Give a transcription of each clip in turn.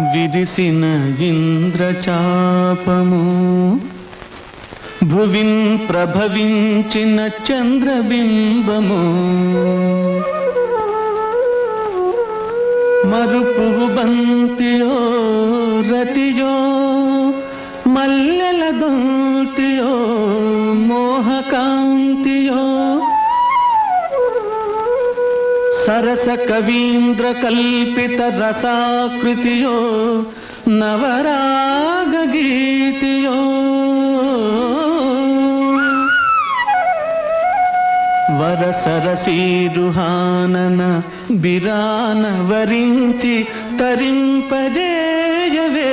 విరిసిన ఇంద్రచాపము భువిన్ ప్రభవించిన చంద్రబింబము మరుపువు బంతియో రతియో మల్లెల దంతియో మోహకాంతియో సరస కవీంద్ర కల్పిత రసాకృతియో నవరాగ గీతియో వరసరసీరుహానన బిరాన వరించి తరింపజేయవే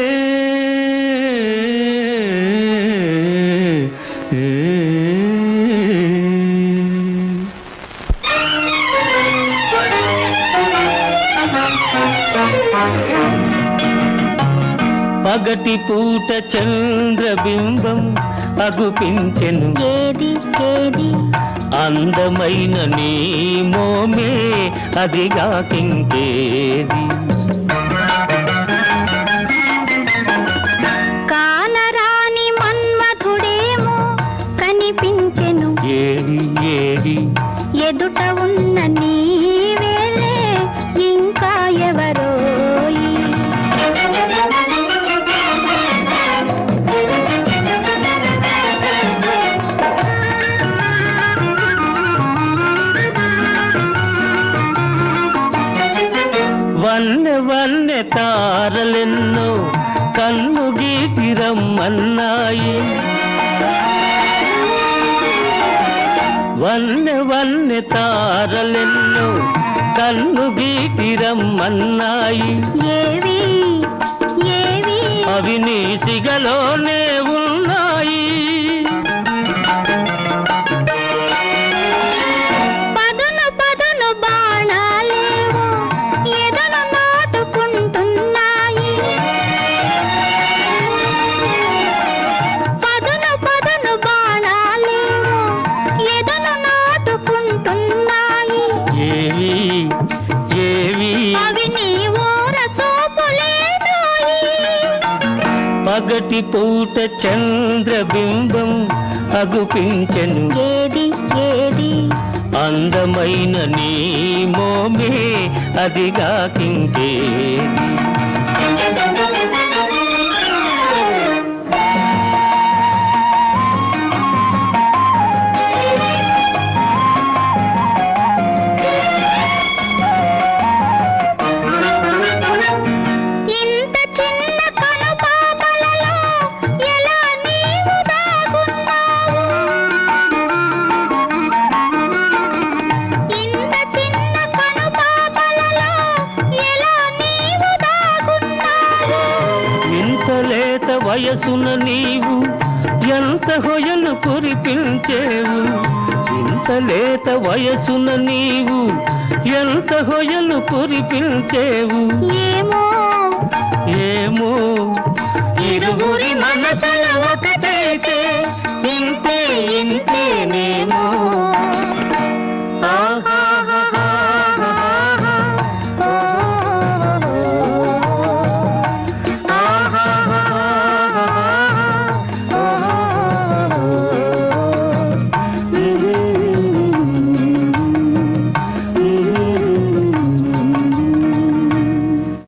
పగటి పూట చంద్రబింబం అగుపించెను ఏది ఏది అందమైన నీ మోమే అదిగాకింకేది కానరాని మన్మధుడేమో కనిపించెను ఏది ఏది ఎదుట ఉన్న నీవేలే ఇంకా ఎవరోయి వన్నె వన్నె తారలెన్నో కన్ను గీటి రమ్మన్నాయి వన్నె వన్నె తారలెన్నో కన్ను గీటి రమ్మన్నాయి ఏవి ఏవి అవి నీ సిగలోనే ఉన్నాయి పదును పదును బాణాలేవో ఎదను నాటుకుంటున్నాయి పదును పదును బాణాలేవో ఎదను నాటుకుంటున్నాయి ఏవి ఏవి అవి నీ ఊర చూపులేనోయి పగటి పూట చంద్రబింబం అగుపించెను ఏది ఏది అందమైన నీ మోమే అదిగాకింకేది ఇంత చిన్న కనుపాపలలో ఎలా నీవు దాగున్నావు ఇంత చిన్న కనుపాపలలో ఎలా నీవు దాగున్నావు ఇంత లేత వయసున నీవు ఎంత హొయలు కురిపించేవు ఇంత లేత వయసున నీవు ఎంత హొయలు కురిపించేవు ఏమో ఏమో ఇరువురి మనసుల ఒకటైతే ఇంతే ఇంతేనేమో